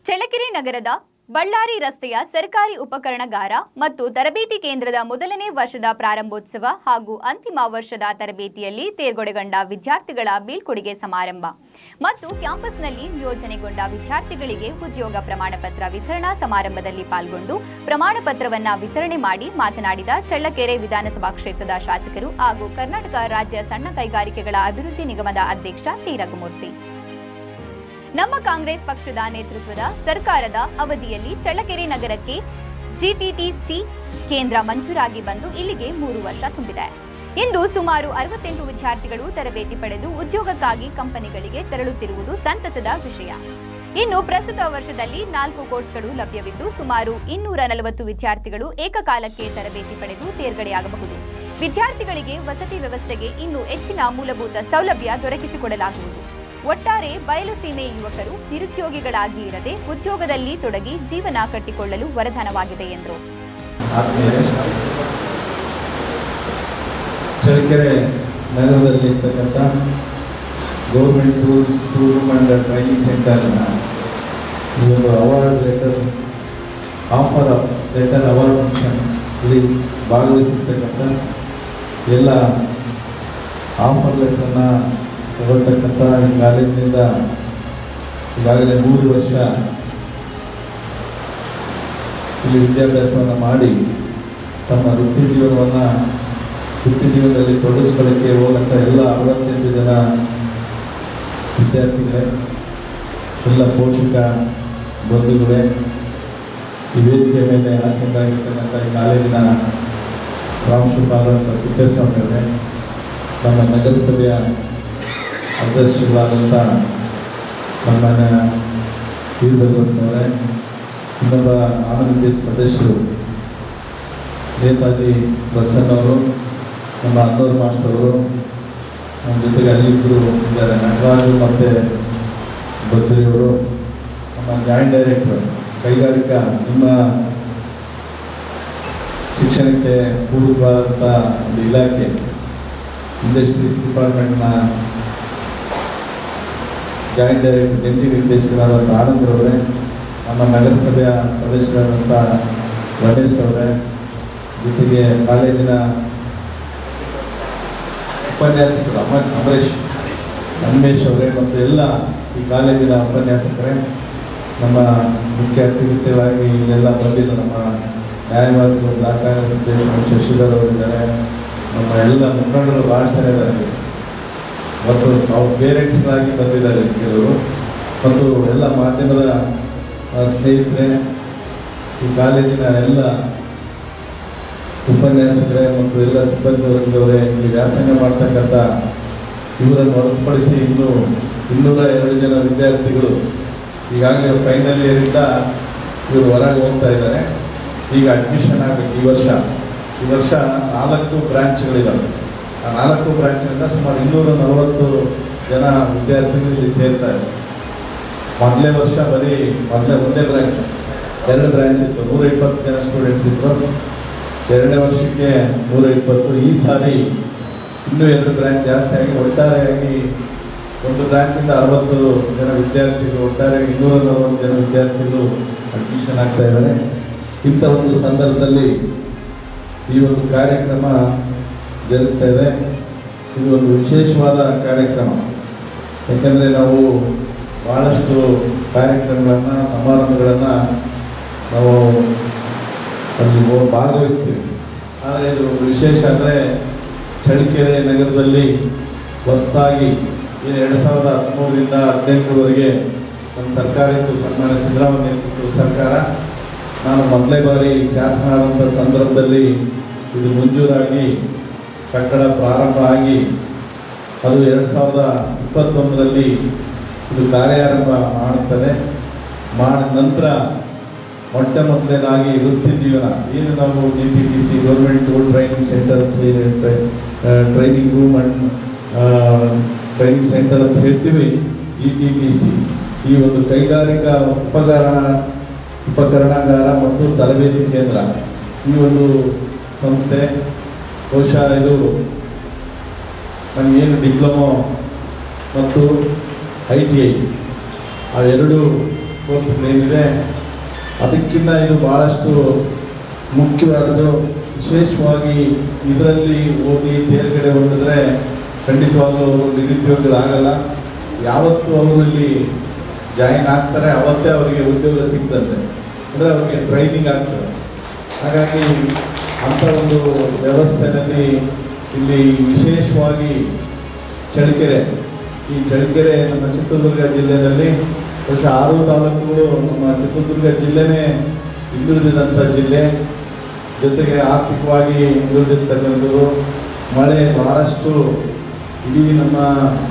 ಚಳ್ಳಕೆರೆ ನಗರದ ಬಳ್ಳಾರಿ ರಸ್ತೆಯ ಸರ್ಕಾರಿ ಉಪಕರಣಗಾರ ಮತ್ತು ತರಬೇತಿ ಕೇಂದ್ರದ ಮೊದಲನೇ ವರ್ಷದ ಪ್ರಾರಂಭೋತ್ಸವ ಹಾಗೂ ಅಂತಿಮ ವರ್ಷದ ತರಬೇತಿಯಲ್ಲಿ ತೇರ್ಗಡೆಗೊಂಡ ವಿದ್ಯಾರ್ಥಿಗಳ ಬೀಳ್ಕೊಡುಗೆ ಸಮಾರಂಭ ಮತ್ತು ಕ್ಯಾಂಪಸ್ನಲ್ಲಿ ನಿಯೋಜನೆಗೊಂಡ ವಿದ್ಯಾರ್ಥಿಗಳಿಗೆ ಉದ್ಯೋಗ ಪ್ರಮಾಣಪತ್ರ ವಿತರಣಾ ಸಮಾರಂಭದಲ್ಲಿ ಪಾಲ್ಗೊಂಡು ಪ್ರಮಾಣಪತ್ರವನ್ನು ವಿತರಣೆ ಮಾಡಿ ಮಾತನಾಡಿದ ಚಳ್ಳಕೆರೆ ವಿಧಾನಸಭಾ ಕ್ಷೇತ್ರದ ಶಾಸಕರು ಹಾಗೂ ಕರ್ನಾಟಕ ರಾಜ್ಯ ಸಣ್ಣ ಕೈಗಾರಿಕೆಗಳ ಅಭಿವೃದ್ಧಿ ನಿಗಮದ ಅಧ್ಯಕ್ಷ ಟಿ ರಘುಮೂರ್ತಿ. ನಮ್ಮ ಕಾಂಗ್ರೆಸ್ ಪಕ್ಷದ ನೇತೃತ್ವದ ಸರ್ಕಾರದ ಅವಧಿಯಲ್ಲಿ ಚಳ್ಳಕೆರೆ ನಗರಕ್ಕೆ ಜಿಟಿಟಿಸಿ ಕೇಂದ್ರ ಮಂಜೂರಾಗಿ ಬಂದು ಇಲ್ಲಿಗೆ 3 ವರ್ಷ ತುಂಬಿದೆ. ಇಂದು ಸುಮಾರು 68 ವಿದ್ಯಾರ್ಥಿಗಳು ತರಬೇತಿ ಪಡೆದು ಉದ್ಯೋಗಕ್ಕಾಗಿ ಕಂಪನಿಗಳಿಗೆ ತೆರಳುತ್ತಿರುವುದು ಸಂತಸದ ವಿಷಯ. ಇನ್ನು ಪ್ರಸ್ತುತ ವರ್ಷದಲ್ಲಿ 4 ಕೋರ್ಸ್ಗಳು ಲಭ್ಯವಿದ್ದು ಸುಮಾರು 240 ವಿದ್ಯಾರ್ಥಿಗಳು ಏಕಕಾಲಕ್ಕೆ ತರಬೇತಿ ಪಡೆದು ತೇರ್ಗಡೆಯಾಗಬಹುದು. ವಿದ್ಯಾರ್ಥಿಗಳಿಗೆ ವಸತಿ ವ್ಯವಸ್ಥೆಗೆ ಇನ್ನೂ ಹೆಚ್ಚಿನ ಮೂಲಭೂತ ಸೌಲಭ್ಯ ದೊರಕಿಸಿಕೊಡಲಾಗುವುದು. ಒಟ್ಟಾರೆ ಬಯಲು ಸೀಮೆ ಯುವಕರು ನಿರುದ್ಯೋಗಿಗಳಾಗಿ ಇರದೆ ಉದ್ಯೋಗದಲ್ಲಿ ತೊಡಗಿ ಜೀವನ ಕಟ್ಟಿಕೊಳ್ಳಲು ವರದಾನವಾಗಿದೆ ಎಂದರು. ಚಳ್ಳಕೆರೆ ನಗರದಲ್ಲಿ ಇರ್ತಕ್ಕಂಥ ಗೌರ್ಮೆಂಟ್ ಟೂರಿಸಂ ಅಂಡ್ ಟ್ರೈನಿಂಗ್ ಸೆಂಟರ್ನ ಈ ಒಂದು ಅವಾರ್ಡ್ ಲೆಟರ್ ಅವಾರ್ಡ್ ಫಂಕ್ಷನ್ ಇಲ್ಲಿ ಭಾಗವಹಿಸಿರ್ತಕ್ಕಂಥ ಎಲ್ಲ ಆಫರ್ ಲೆಟರ್ನ ತಗೊಳ್ತಕ್ಕಂಥ ಈ ಕಾಲೇಜಿನಿಂದ ಈಗಾಗಲೇ 3 ವರ್ಷ ಇಲ್ಲಿ ವಿದ್ಯಾಭ್ಯಾಸವನ್ನು ಮಾಡಿ ತಮ್ಮ ವೃತ್ತಿ ಜೀವನದಲ್ಲಿ ತೊಡಗಿಸ್ಕೊಳ್ಳೋಕ್ಕೆ ಹೋದಂಥ ಎಲ್ಲ 68 ಜನ ವಿದ್ಯಾರ್ಥಿಗಳೇ, ಎಲ್ಲ ಪೋಷಕ ಬಂಧುಗಳೇ, ಈ ವೇದಿಕೆ ಮೇಲೆ ಆಸೀನರಾಗಿರ್ತಕ್ಕಂಥ ಈ ಕಾಲೇಜಿನ ಪ್ರಾಂಶುಪಾಲರಾದ ತಿಪ್ಪೇಸ್ವಾಮಿ ಅವರೇ, ನಮ್ಮ ನಗರಸಭೆಯ ಅಧ್ಯಕ್ಷಗಳಾದಂಥ ಸನ್ಮಾನ್ಯ ವೀರಭದ್ರಪ್ಪನವರೇ, ಇನ್ನೊಬ್ಬ ಆನಂದ ಸದಸ್ಯರು ನೇತಾಜಿ ಪ್ರಸನ್ನವರು, ನಮ್ಮ ಅನ್ನೋರ್ ಮಾಸ್ಟರ್ ಅವರು, ನಮ್ಮ ಜೊತೆಗೆ ಅಲ್ಲಿಬ್ಬರು ಇದ್ದಾರೆ, ನಟರಾಜು ಮತ್ತು ಬದ್ರಿಯವರು, ನಮ್ಮ ಜಾಯಿಂಟ್ ಡೈರೆಕ್ಟರ್ ಕೈಗಾರಿಕಾ, ನಿಮ್ಮ ಶಿಕ್ಷಣಕ್ಕೆ ಪೂರ್ವವಾದಂಥ ಒಂದು ಇಲಾಖೆ ಇಂಡಸ್ಟ್ರೀಸ್ ಡಿಪಾರ್ಟ್ಮೆಂಟ್ನ ಜಾಯಿಂಟ್ ಡೈರೆಕ್ಟರ್ ಜಂಟಿ ನಿರ್ದೇಶಕರಾದಂಥ ಆನಂದ್ರವರೇ, ನಮ್ಮ ನಗರಸಭೆಯ ಸದಸ್ಯರಾದಂಥ ರಮೇಶ್ ಅವರೇ, ಜೊತೆಗೆ ಕಾಲೇಜಿನ ಉಪನ್ಯಾಸಕರು ಅನ್ಮೇಶ್ ಅವರೇ ಮತ್ತು ಎಲ್ಲ ಈ ಕಾಲೇಜಿನ ಉಪನ್ಯಾಸಕರೇ, ನಮ್ಮ ಮುಖ್ಯ ಅತಿಥಿಗಳಾಗಿ ಇಲ್ಲೆಲ್ಲ ಬಂದಿದ್ದು ನಮ್ಮ ನ್ಯಾಯವಾದಿಗಳು ದಾಖಲೆ ಶಶಿಧರ್ ಅವರಿದ್ದಾರೆ, ನಮ್ಮ ಎಲ್ಲ ಮುಖಂಡರು ಭಾಳ ಜನ ಇದ್ದಾರೆ ಮತ್ತು ನಾವು ಪೇರೆಂಟ್ಸ್ಗಳಾಗಿ ಬಂದಿದ್ದಾರೆ ಕೆಲವರು, ಮತ್ತು ಎಲ್ಲ ಮಾಧ್ಯಮದ ಸ್ನೇಹಿತರೆ, ಈ ಕಾಲೇಜಿನ ಎಲ್ಲ ಉಪನ್ಯಾಸಕರೇ ಮತ್ತು ಎಲ್ಲ ಸಿಬ್ಬಂದಿ ವರ್ಗದವರೇ, ಇಲ್ಲಿ ವ್ಯಾಸಂಗ ಮಾಡ್ತಕ್ಕಂಥ ಇವರನ್ನು ಹೊರತುಪಡಿಸಿ 202 ಜನ ವಿದ್ಯಾರ್ಥಿಗಳು ಈಗಾಗಲೇ ಫೈನಲ್ ಇಯರಿಂದ ಇವರು ಹೊರಗೆ ಹೋಗ್ತಾ ಇದ್ದಾರೆ. ಈಗ ಅಡ್ಮಿಷನ್ ಆಗಬೇಕು. ಈ ವರ್ಷ 4 ಬ್ರಾಂಚ್ಗಳಿದ್ದಾವೆ. ಆ 4 ಬ್ರಾಂಚ್ನಿಂದ ಸುಮಾರು 240 ಜನ ವಿದ್ಯಾರ್ಥಿಗಳು ಇಲ್ಲಿ ಸೇರ್ತಾರೆ. ಮೊದಲೇ ವರ್ಷ ಒಂದೇ ಬ್ರಾಂಚ್, 2 ಬ್ರಾಂಚ್ ಇತ್ತು, 120 ಜನ ಸ್ಟೂಡೆಂಟ್ಸ್ ಇದ್ದರು. 2ನೇ ವರ್ಷಕ್ಕೆ 120. ಈ ಸಾರಿ ಇನ್ನೂ 2 ಬ್ರಾಂಚ್ ಜಾಸ್ತಿ ಆಗಿ ಒಟ್ಟಾರೆಯಾಗಿ ಒಂದು ಬ್ರಾಂಚಿಂದ 60 ಜನ ವಿದ್ಯಾರ್ಥಿಗಳು, ಒಟ್ಟಾರೆಯಾಗಿ 240 ಜನ ವಿದ್ಯಾರ್ಥಿಗಳು ಅಡ್ಮಿಷನ್ ಆಗ್ತಾ ಇದ್ದಾರೆ. ಇಂಥ ಒಂದು ಸಂದರ್ಭದಲ್ಲಿ ಈ ಒಂದು ಕಾರ್ಯಕ್ರಮ ಜರುಗ್ತಾ ಇದೆ. ಇದು ಒಂದು ವಿಶೇಷವಾದ ಕಾರ್ಯಕ್ರಮ, ಯಾಕೆಂದರೆ ನಾವು ಭಾಳಷ್ಟು ಕಾರ್ಯಕ್ರಮಗಳನ್ನು, ಸಮಾರಂಭಗಳನ್ನು ನಾವು ಅಲ್ಲಿ ಭಾಗವಹಿಸ್ತೀವಿ. ಆದರೆ ಇದು ವಿಶೇಷ ಅಂದರೆ ಚಳ್ಳಕೆರೆ ನಗರದಲ್ಲಿ ಹೊಸದಾಗಿ 2013ರಿಂದ 2018ವರೆಗೆ ನಮ್ಮ ಸರ್ಕಾರ ಇತ್ತು, ಸನ್ಮಾನ್ಯ ಸಿದ್ದರಾಮಯ್ಯ ನೇತೃತ್ವದ ಸರ್ಕಾರ. ನಾನು ಮೊದಲೇ ಬಾರಿ ಶಾಸನ ಆದಂಥ ಸಂದರ್ಭದಲ್ಲಿ ಇದು ಮಂಜೂರಾಗಿ ಕಟ್ಟಡ ಪ್ರಾರಂಭ ಆಗಿ ಅದು 2021ರಲ್ಲಿ ಇದು ಕಾರ್ಯಾರಂಭ ಮಾಡುತ್ತದೆ. ಮಾಡಿದ ನಂತರ ಮೊದಲನೇದಾಗಿ ವೃತ್ತಿ ಜೀವನ ಏನು ನಾವು GTTC government training centre training room and training centre ಅಂತ ಹೇಳ್ತೀವಿ. ಜಿಟಿಟಿಸಿ ಈ ಒಂದು ಕೈಗಾರಿಕಾ ಉಪಕರಣಗಾರ ಮತ್ತು ತರಬೇತಿ ಕೇಂದ್ರ, ಈ ಒಂದು ಸಂಸ್ಥೆ ಬಹುಶಃ ಇದು ನಮಗೇನು ಡಿಪ್ಲೊಮೊ ಮತ್ತು ITI ಅವೆರಡು ಕೋರ್ಸ್ಗಳೇನಿದೆ ಅದಕ್ಕಿಂತ ಇದು ಭಾಳಷ್ಟು ಮುಖ್ಯವಾದದ್ದು. ವಿಶೇಷವಾಗಿ ಇದರಲ್ಲಿ ಓದಿ ತೇರ್ಗಡೆ ಹೊಂದಿದ್ರೆ ಖಂಡಿತವಾಗ್ಲೂ ಅವರು ನಿರುದ್ಯೋಗಿಗಳಾಗಲ್ಲ. ಯಾವತ್ತು ಅವರು ಇಲ್ಲಿ ಜಾಯಿನ್ ಆಗ್ತಾರೆ ಅವತ್ತೇ ಅವರಿಗೆ ಉದ್ಯೋಗ ಸಿಗ್ತದೆ, ಅಂದರೆ ಅವರಿಗೆ ಟ್ರೈನಿಂಗ್ ಆಗ್ತದೆ. ಹಾಗಾಗಿ ಅಂಥ ಒಂದು ವ್ಯವಸ್ಥೆಯಲ್ಲಿ ಇಲ್ಲಿ ವಿಶೇಷವಾಗಿ ಚಳ್ಳಕೆರೆ, ಈ ಚಳ್ಳಕೆರೆ ನಮ್ಮ ಚಿತ್ರದುರ್ಗ ಜಿಲ್ಲೆಯಲ್ಲಿ ಬಹುಶಃ 6 ತಾಲೂಕುಗಳು ನಮ್ಮ ಚಿತ್ರದುರ್ಗ ಜಿಲ್ಲೆನೇ ಹಿಂದುಳಿದಂಥ ಜಿಲ್ಲೆ, ಜೊತೆಗೆ ಆರ್ಥಿಕವಾಗಿ ಹಿಂದುಳಿದಿರ್ತಕ್ಕಂಥದ್ದು. ಮಳೆ ಭಾಳಷ್ಟು ಇಡೀ ನಮ್ಮ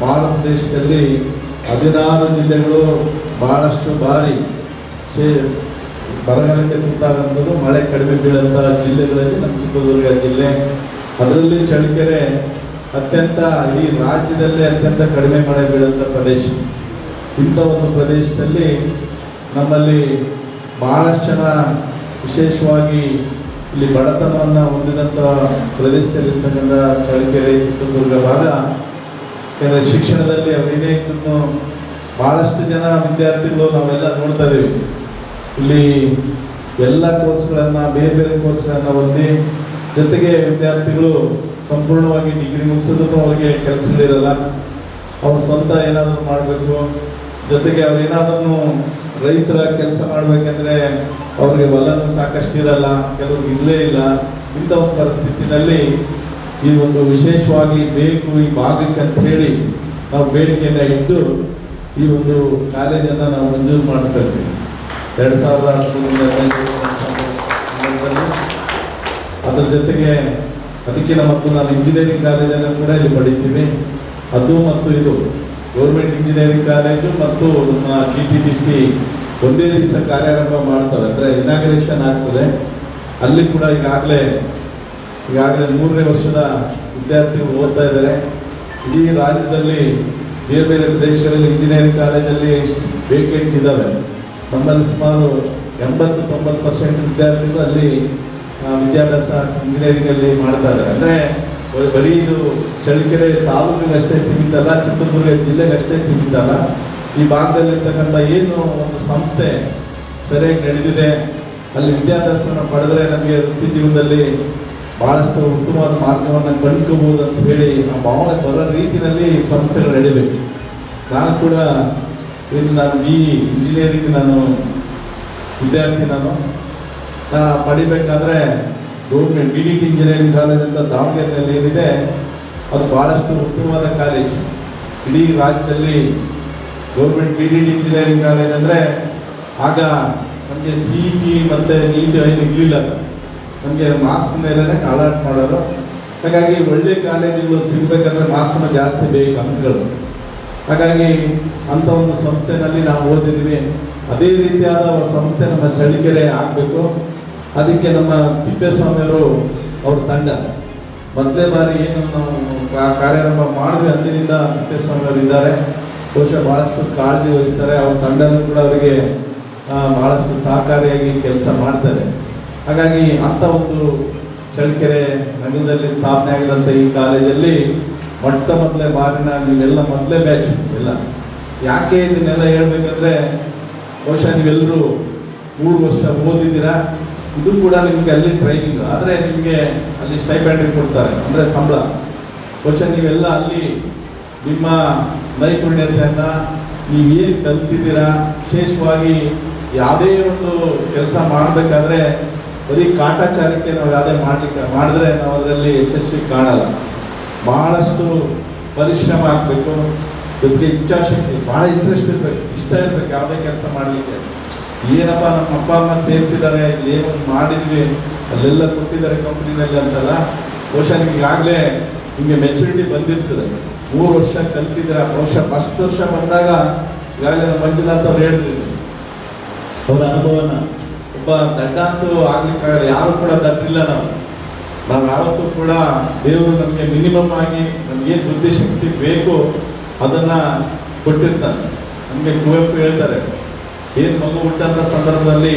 ಭಾರತ ದೇಶದಲ್ಲಿ 16 ಜಿಲ್ಲೆಗಳು ಭಾಳಷ್ಟು ಬಾರಿ ಬರಗಾಲಕ್ಕೆ ತುತ್ತಾಗಂಥದ್ದು, ಮಳೆ ಕಡಿಮೆ ಬೀಳಂಥ ಜಿಲ್ಲೆಗಳಲ್ಲಿ ನಮ್ಮ ಚಿತ್ರದುರ್ಗ ಜಿಲ್ಲೆ. ಅದರಲ್ಲಿ ಚಳ್ಳಕೆರೆ ಅತ್ಯಂತ ಇಡೀ ರಾಜ್ಯದಲ್ಲೇ ಅತ್ಯಂತ ಕಡಿಮೆ ಮಳೆ ಬೀಳಂಥ ಪ್ರದೇಶ. ಇಂಥ ಒಂದು ಪ್ರದೇಶದಲ್ಲಿ ನಮ್ಮಲ್ಲಿ ಭಾಳಷ್ಟು ಜನ ವಿಶೇಷವಾಗಿ ಇಲ್ಲಿ ಬಡತನವನ್ನು ಹೊಂದಿದಂಥ ಪ್ರದೇಶದಲ್ಲಿರ್ತಕ್ಕಂಥ ಚಳ್ಳಕೆರೆ, ಚಿತ್ರದುರ್ಗ ಭಾಗ. ಯಾಕಂದರೆ ಶಿಕ್ಷಣದಲ್ಲಿ ಅವರಿಡೇ ಇನ್ನು ಭಾಳಷ್ಟು ಜನ ವಿದ್ಯಾರ್ಥಿಗಳು ನಾವೆಲ್ಲ ನೋಡ್ತಾ ಇದ್ದೀವಿ. ಇಲ್ಲಿ ಎಲ್ಲ ಕೋರ್ಸ್ಗಳನ್ನು, ಬೇರೆ ಬೇರೆ ಕೋರ್ಸ್ಗಳನ್ನು ಓದಿ, ಜೊತೆಗೆ ವಿದ್ಯಾರ್ಥಿಗಳು ಸಂಪೂರ್ಣವಾಗಿ ಡಿಗ್ರಿ ಮುಗಿಸಿದ್ರು ಅವರಿಗೆ ಕೆಲಸಗಳಿರಲ್ಲ. ಅವ್ರು ಸ್ವಂತ ಏನಾದರೂ ಮಾಡಬೇಕು, ಜೊತೆಗೆ ಅವ್ರು ಏನಾದರೂ ರೈತರ ಕೆಲಸ ಮಾಡಬೇಕಂದ್ರೆ ಅವ್ರಿಗೆ ಹೊಲನೂ ಸಾಕಷ್ಟು ಇರಲ್ಲ, ಕೆಲವ್ರಿಗೆ ಇಲ್ಲೇ ಇಲ್ಲ. ಇಂಥ ಒಂದು ಪರಿಸ್ಥಿತಿನಲ್ಲಿ ಈ ಒಂದು ವಿಶೇಷವಾಗಿ ಬೇಕು ಈ ಭಾಗಕ್ಕೆ ಅಂತ ಹೇಳಿ ನಾವು ಬೇಡಿಕೆಯನ್ನು ಇಟ್ಟು ಈ ಒಂದು ಕಾಲೇಜನ್ನು ನಾವು ಮಂಜೂರು ಮಾಡಿಸ್ಕೊಳ್ತೀವಿ 2013 ಅದರ ಜೊತೆಗೆ ಅದಕ್ಕಿಂತ ಮತ್ತು ನಾನು ಇಂಜಿನಿಯರಿಂಗ್ ಕಾಲೇಜನ್ನು ಕೂಡ ಇಲ್ಲಿ ಪಡಿತೀವಿ. ಅದು ಮತ್ತು ಇದು ಗೌರ್ಮೆಂಟ್ ಇಂಜಿನಿಯರಿಂಗ್ ಕಾಲೇಜು ಮತ್ತು ನಮ್ಮ GTTC ಒಂದೇ ದಿವಸ ಕಾರ್ಯಾರಂಭ ಮಾಡ್ತವೆ, ಅಂದರೆ ಇನಾಗ್ರೇಷನ್ ಆಗ್ತದೆ. ಅಲ್ಲಿ ಕೂಡ ಈಗಾಗಲೇ 3ನೇ ವರ್ಷದ ವಿದ್ಯಾರ್ಥಿಗಳು ಓದ್ತಾ ಇದ್ದಾರೆ. ಇಡೀ ರಾಜ್ಯದಲ್ಲಿ ಬೇರೆ ಬೇರೆ ಪ್ರದೇಶಗಳಲ್ಲಿ ಇಂಜಿನಿಯರಿಂಗ್ ಕಾಲೇಜಲ್ಲಿ ವೇಕೆಂಟ್ ಇದ್ದಾವೆ. ನಮ್ಮಲ್ಲಿ ಸುಮಾರು 80-90% ವಿದ್ಯಾರ್ಥಿಗಳು ಅಲ್ಲಿ ವಿದ್ಯಾಭ್ಯಾಸ ಇಂಜಿನಿಯರಿಂಗಲ್ಲಿ ಮಾಡ್ತಾ ಇದ್ದಾರೆ. ಅಂದರೆ ಬರೀ ಇದು ಚಳ್ಳಕೆರೆ ತಾಲೂಕಿಗಷ್ಟೇ ಸೀಮಿತ ಅಲ್ಲ, ಚಿತ್ರದುರ್ಗ ಜಿಲ್ಲೆಗಷ್ಟೇ ಸೀಮಿತ ಅಲ್ಲ. ಈ ಭಾಗದಲ್ಲಿರ್ತಕ್ಕಂಥ ಏನು ಒಂದು ಸಂಸ್ಥೆ ಸರಿಯಾಗಿ ನಡೆದಿದೆ, ಅಲ್ಲಿ ವಿದ್ಯಾಭ್ಯಾಸವನ್ನು ಪಡೆದರೆ ನಮಗೆ ವೃತ್ತಿ ಜೀವನದಲ್ಲಿ ಭಾಳಷ್ಟು ಉತ್ತಮವಾದ ಮಾರ್ಗವನ್ನು ಕಂಡುಕೋಬಹುದು ಅಂತ ಹೇಳಿ ಆ ಭಾವನೆ ಬರೋ ರೀತಿಯಲ್ಲಿ ಈ ಸಂಸ್ಥೆಗಳು ನಡೀಬೇಕು. ನಾನು ಕೂಡ ನಾನು ಇಂಜಿನಿಯರಿಂಗ್ ವಿದ್ಯಾರ್ಥಿ. ನಾನು ಪಡಿಬೇಕಾದ್ರೆ ಗೌರ್ಮೆಂಟ್ BDT ಇಂಜಿನಿಯರಿಂಗ್ ಕಾಲೇಜ್ ಅಂತ ದಾವಣಗೆರೆಯಲ್ಲಿ ಏನಿದೆ ಅದು ಭಾಳಷ್ಟು ಉತ್ತಮವಾದ ಕಾಲೇಜ್. ಇಡೀ ರಾಜ್ಯದಲ್ಲಿ ಗೌರ್ಮೆಂಟ್ BDT ಇಂಜಿನಿಯರಿಂಗ್ ಕಾಲೇಜ್ ಅಂದರೆ ಆಗ ನಮಗೆ CET ಮತ್ತು NEET ಏನು ಇರಲಿಲ್ಲ, ನಮಗೆ ಮಾರ್ಕ್ಸ್ ಮೇಲೇ ಅಲಾಟ್ ಮಾಡೋರು. ಹಾಗಾಗಿ ಒಳ್ಳೆ ಕಾಲೇಜುಗಳು ಸಿಗಬೇಕಂದ್ರೆ ಮಾರ್ಕ್ಸನ್ನು ಜಾಸ್ತಿ ಬೇಕು, ಅಂಕಗಳು. ಹಾಗಾಗಿ ಅಂಥ ಒಂದು ಸಂಸ್ಥೆನಲ್ಲಿ ನಾವು ಓದಿದ್ದೀವಿ. ಅದೇ ರೀತಿಯಾದ ಒಂದು ಸಂಸ್ಥೆ ನಮ್ಮ ಚಳ್ಳಕೆರೆ ಆಗಬೇಕು. ಅದಕ್ಕೆ ನಮ್ಮ ತಿಪ್ಪೇಸ್ವಾಮಿಯವರು ಅವ್ರ ತಂಡ ಮೊದಲೇ ಬಾರಿ ಏನು ನಾವು ಕಾರ್ಯಾರಂಭ ಮಾಡಿದ್ವಿ ಅಂದಿನಿಂದ ತಿಪ್ಪೇಸ್ವಾಮಿಯವರು ಇದ್ದಾರೆ. ಬಹುಶಃ ಭಾಳಷ್ಟು ಕಾಳಜಿ ವಹಿಸ್ತಾರೆ. ಅವ್ರ ತಂಡನೂ ಕೂಡ ಅವರಿಗೆ ಭಾಳಷ್ಟು ಸಹಕಾರಿಯಾಗಿ ಕೆಲಸ ಮಾಡ್ತಾರೆ. ಹಾಗಾಗಿ ಅಂಥ ಒಂದು ಚಳ್ಳಕೆರೆ ನಗರದಲ್ಲಿ ಸ್ಥಾಪನೆ ಆಗಿದಂಥ ಈ ಕಾಲೇಜಲ್ಲಿ ಮೊದಲೇ ಬಾರಿನ ನೀವೆಲ್ಲ ಮೊದಲೇ ಬ್ಯಾಚ್ ಎಲ್ಲ. ಯಾಕೆ ಇದನ್ನೆಲ್ಲ ಹೇಳ್ಬೇಕಂದ್ರೆ ಬಹುಶಃ ನೀವೆಲ್ಲರೂ 3 ವರ್ಷ ಓದಿದ್ದೀರಾ. ಇದು ಕೂಡ ನಿಮಗೆ ಅಲ್ಲಿ ಟ್ರೈನಿಂಗ್, ಆದರೆ ನಿಮಗೆ ಅಲ್ಲಿ ಸ್ಟೈಪೆಂಡ್ ಕೊಡ್ತಾರೆ, ಅಂದರೆ ಸಂಬಳ. ಬಹುಶಃ ನೀವೆಲ್ಲ ಅಲ್ಲಿ ನಿಮ್ಮ ನೈಪುಣ್ಯತೆಯನ್ನು ನೀವೇನು ಕಲ್ತಿದ್ದೀರಾ, ವಿಶೇಷವಾಗಿ ಯಾವುದೇ ಒಂದು ಕೆಲಸ ಮಾಡಬೇಕಾದ್ರೆ ಬರೀ ಕಾಟಾಚಾರಕ್ಕೆ ನಾವು ಯಾವುದೇ ಮಾಡಿದ್ರೆ ನಾವು ಅದರಲ್ಲಿ ಯಶಸ್ವಿ ಕಾಣಲ್ಲ. ಭಾಳಷ್ಟು ಪರಿಶ್ರಮ ಆಗಬೇಕು, ಜೊತೆಗೆ ಇಚ್ಛಾಶಕ್ತಿ, ಭಾಳ ಇಂಟ್ರೆಸ್ಟ್ ಇರಬೇಕು, ಇಷ್ಟ ಇರಬೇಕು ಯಾವುದೇ ಕೆಲಸ ಮಾಡಲಿಕ್ಕೆ. ಏನಪ್ಪ ನಮ್ಮ ಅಪ್ಪ ಅಮ್ಮ ಸೇರಿಸಿದ್ದಾರೆ, ಇಲ್ಲಿ ಏನು ಮಾಡಿದ್ವಿ, ಅಲ್ಲೆಲ್ಲ ಕೊಟ್ಟಿದ್ದಾರೆ ಕಂಪ್ನಿನಲ್ಲಿ ಅಂತಲ್ಲ. ಬಹುಶಃ ಈಗಾಗಲೇ ನಿಮಗೆ ಮೆಚುರಿಟಿ ಬಂದಿರ್ತದೆ. 3 ವರ್ಷ ಕಲ್ತಿದ್ದೀರ. ಬಹುಶಃ ಫಸ್ಟ್ ವರ್ಷ ಬಂದಾಗ ಈಗಾಗಲೇ ನಮ್ಮ ಮಂಜುನಾಥ್ ಅವ್ರು ಹೇಳಿದ್ರು ಅವರ ಅನುಭವನ. ಒಬ್ಬ ದಡ್ಡ ಅಂತೂ ಆಗ್ಲಿಕ್ಕಾಗಲ್ಲ, ಯಾರು ಕೂಡ ದಡ್ಡಿಲ್ಲ. ನಾವು ಯಾವತ್ತೂ ಕೂಡ ದೇವರು ನಮಗೆ ಮಿನಿಮಮ್ ಆಗಿ ನಮಗೇನು ಬುದ್ಧಿಶಕ್ತಿ ಬೇಕು ಅದನ್ನು ಕೊಟ್ಟಿರ್ತಾನೆ. ನಮಗೆ ಕುವೆಂಪು ಹೇಳ್ತಾರೆ, ಏನು ಮಗು ಹುಟ್ಟಂಥ ಸಂದರ್ಭದಲ್ಲಿ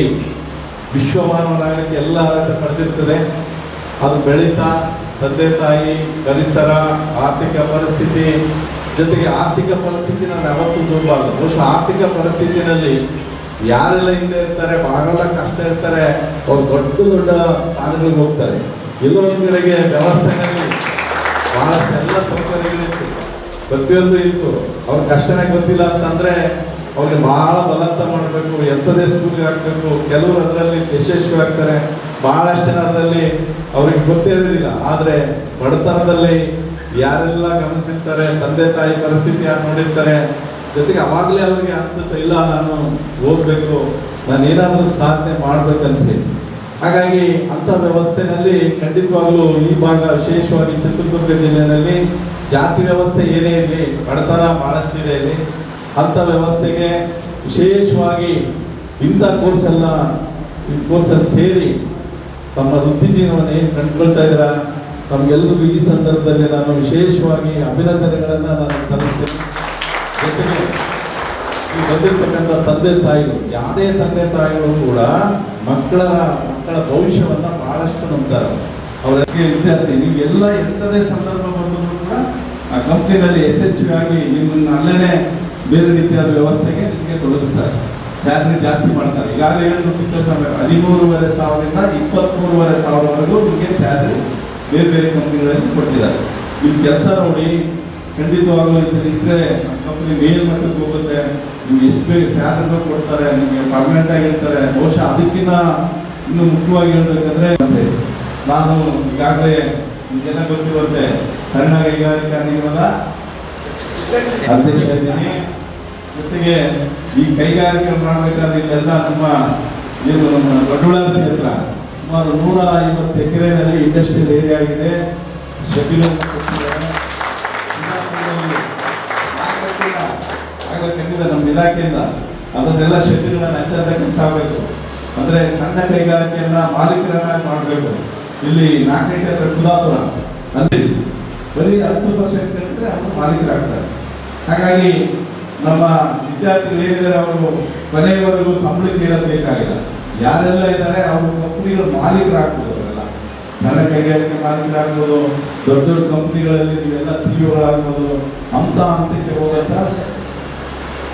ವಿಶ್ವಮಾನವನಾಗಲಿಕ್ಕೆ ಎಲ್ಲ ಅರ್ಹತೆ ಪಡೆದಿರ್ತದೆ. ಅದು ಬೆಳೀತಾ ತಂದೆ ತಾಯಿ, ಪರಿಸರ, ಆರ್ಥಿಕ ಪರಿಸ್ಥಿತಿ, ಜೊತೆಗೆ ಆರ್ಥಿಕ ಪರಿಸ್ಥಿತಿ ನಾವು ಯಾವತ್ತೂ ದೂರಬಾರ್ದು. ಬಹುಶಃ ಆರ್ಥಿಕ ಪರಿಸ್ಥಿತಿನಲ್ಲಿ ಯಾರೆಲ್ಲ ಹಿಂದೆ ಇರ್ತಾರೆ, ಬಹಳ ಕಷ್ಟ ಇರ್ತಾರೆ, ಅವ್ರು ದೊಡ್ಡ ದೊಡ್ಡ ಸ್ಥಾನಗಳಿಗೆ ಹೋಗ್ತಾರೆ. ಎಲ್ಲೋ ಒಂದು ಕಡೆಗೆ ವ್ಯವಸ್ಥೆನಲ್ಲಿ ಬಹಳಷ್ಟು ಎಲ್ಲ ಸೌಕರ್ಯಗಳಿತ್ತು, ಪ್ರತಿಯೊಂದು ಇತ್ತು. ಅವ್ರ ಕಷ್ಟನೇ ಗೊತ್ತಿಲ್ಲ ಅಂತಂದರೆ ಅವ್ರಿಗೆ ಭಾಳ ಬಲವಂತ ಮಾಡಬೇಕು, ಎಂಥದೇ ಸ್ಕೂಲ್ಗೆ ಹಾಕಬೇಕು. ಕೆಲವರು ಅದರಲ್ಲಿ ಯಶಸ್ವಿ ಆಗ್ತಾರೆ, ಭಾಳಷ್ಟು ಜನ ಅದರಲ್ಲಿ ಅವ್ರಿಗೆ ಗೊತ್ತೇ ಇರೋದಿಲ್ಲ. ಆದರೆ ಬಡತನದಲ್ಲಿ ಯಾರೆಲ್ಲ ಗಮನಿಸಿರ್ತಾರೆ, ತಂದೆ ತಾಯಿ ಪರಿಸ್ಥಿತಿ ಯಾರು ನೋಡಿರ್ತಾರೆ, ಜೊತೆಗೆ ಅವಾಗಲೇ ಅವ್ರಿಗೆ ಅನಿಸುತ್ತೆ, ಇಲ್ಲ ನಾನು ಓದಬೇಕು, ನಾನು ಏನಾದರೂ ಸಾಧನೆ ಮಾಡಬೇಕಂತ ಹೇಳಿ. ಹಾಗಾಗಿ ಅಂಥ ವ್ಯವಸ್ಥೆನಲ್ಲಿ ಖಂಡಿತವಾಗ್ಲೂ ಈ ಭಾಗ ವಿಶೇಷವಾಗಿ ಚಿತ್ರದುರ್ಗ ಜಿಲ್ಲೆಯಲ್ಲಿ ಜಾತಿ ವ್ಯವಸ್ಥೆ ಏನೇ ಇರಲಿ, ಬಡತನ ಭಾಳಷ್ಟಿದೆ ಇಲ್ಲಿ. ಅಂಥ ವ್ಯವಸ್ಥೆಗೆ ವಿಶೇಷವಾಗಿ ಇಂಥ ಕೋರ್ಸೆಲ್ಲ ಈ ಕೋರ್ಸಲ್ಲಿ ಸೇರಿ ತಮ್ಮ ವೃತ್ತಿ ಜೀವನವನ್ನು ಏನು ಕಂಡುಕೊಳ್ತಾ ಇದ್ದೀರಾ, ತಮಗೆಲ್ಲರಿಗೂ ಈ ಸಂದರ್ಭದಲ್ಲಿ ನಾನು ವಿಶೇಷವಾಗಿ ಅಭಿನಂದನೆಗಳನ್ನು ನಾನು ಸಲ್ಲಿಸ್ತೇನೆ. ಜೊತೆಗೆ ಈ ಬಂದಿರ್ತಕ್ಕಂಥ ತಂದೆ ತಾಯಿಗಳು, ಯಾವುದೇ ತಂದೆ ತಾಯಿಗಳು ಕೂಡ ಮಕ್ಕಳ ಭವಿಷ್ಯವನ್ನು ಬಹಳಷ್ಟು ನಂಬ್ತಾರೆ. ಅವರಿಗೆ ವಿದ್ಯಾರ್ಥಿ ನೀವು ಎಲ್ಲ ಎಂಥದೇ ಸಂದರ್ಭ ಬಂದರೂ ಕೂಡ ಆ ಕಂಪ್ನಿನಲ್ಲಿ ಯಶಸ್ವಿಯಾಗಿ ನಿಮ್ಮನ್ನು ಅಲ್ಲೇ ಬೇರೆ ರೀತಿಯಾದ ವ್ಯವಸ್ಥೆಗೆ ನಿಮಗೆ ತೊಡಗಿಸ್ತಾರೆ. ಸ್ಯಾಲ್ರಿ ಜಾಸ್ತಿ ಮಾಡ್ತಾರೆ. ಈಗಾಗಲೇ ಹೇಳಿದ್ರು 13,500ರಿಂದ 23,500ವರೆಗೂ ನಿಮಗೆ ಸ್ಯಾಲ್ರಿ ಬೇರೆ ಬೇರೆ ಕಂಪ್ನಿಗಳಲ್ಲಿ ಕೊಟ್ಟಿದ್ದಾರೆ. ನಿಮ್ಮ ಕೆಲಸ ನೋಡಿ ಖಂಡಿತವಾಗ್ಲೂ ಇದ್ದರೆ ಕಂಪ್ನಿ ಮೇಲ್ಮಟ್ಟಕ್ಕೆ ಹೋಗುತ್ತೆ. ನಿಮ್ಗೆ ಎಷ್ಟು ಬೇಗ ಸ್ಯಾಲರಿನೂ ಕೊಡ್ತಾರೆ, ನಿಮಗೆ ಪರ್ಮನೆಂಟ್ ಆಗಿರ್ತಾರೆ. ಬಹುಶಃ ಅದಕ್ಕಿಂತ ಇನ್ನು ಮುಖ್ಯವಾಗಿ ಹೇಳ್ಬೇಕಂದ್ರೆ ನಾನು ಈಗಾಗಲೇ ನಿಮಗೆಲ್ಲ ಗೊತ್ತಿರುತ್ತೆ, ಸಣ್ಣ ಕೈಗಾರಿಕಾ ನಿಗಮದ ಅಧ್ಯಕ್ಷ ಇದ್ದೀನಿ. ಜೊತೆಗೆ ಈ ಕೈಗಾರಿಕೆ ಮಾಡಬೇಕಾದ್ರೆ ಇಲ್ಲೆಲ್ಲ ನಮ್ಮ ದೊಡ್ಡಬಳ್ಳಾಪುರ ಹತ್ರ ಸುಮಾರು 150 ಎಕರೆನಲ್ಲಿ ಇಂಡಸ್ಟ್ರಿಯಲ್ ಏರಿಯಾ ಆಗಿದೆ. ಶೆಡ್ಯೂಲ್ ಕಟ್ಟಿದ ನಮ್ಮ ಇಲಾಖೆಯಿಂದ ಅದನ್ನೆಲ್ಲ ಶೆಡ್ಯೂಲ್ಗಳನ್ನ ಹಚ್ಚಂತ ಕೆಲಸ ಆಗಬೇಕು. ಅಂದರೆ ಸಣ್ಣ ಕೈಗಾರಿಕೆಯನ್ನ ಮಾಲೀಕರನ್ನಾಗಿ ಮಾಡಬೇಕು. ಇಲ್ಲಿ 4 ಹತ್ರ ಕುದಾಪುರ ಅಲ್ಲಿ ಬರೀ 10% ಕಟ್ಟಿದ್ರೆ ಅವರು ಮಾಲೀಕರಾಗ್ತಾರೆ. ಹಾಗಾಗಿ ನಮ್ಮ ವಿದ್ಯಾರ್ಥಿಗಳು ಏನಿದ್ದಾರೆ ಅವರು ಕೊನೆಯವರೆಗೂ ಸಂಬಳಕ್ಕೆ ಇರಬೇಕಾಗಿಲ್ಲ. ಯಾರೆಲ್ಲ ಇದ್ದಾರೆ ಅವರು ಕಂಪ್ನಿಗಳು ಮಾಲೀಕರಾಗ್ಬೋದು. ಅವರೆಲ್ಲ ಸಣ್ಣ ಕೈಗಾರಿಕೆ ಮಾಲೀಕರಾಗ್ಬೋದು, ದೊಡ್ಡ ದೊಡ್ಡ ಕಂಪ್ನಿಗಳಲ್ಲಿ ನೀವೆಲ್ಲ CEO ಅಂತ ಹಂತಕ್ಕೆ ಹೋಗಂತ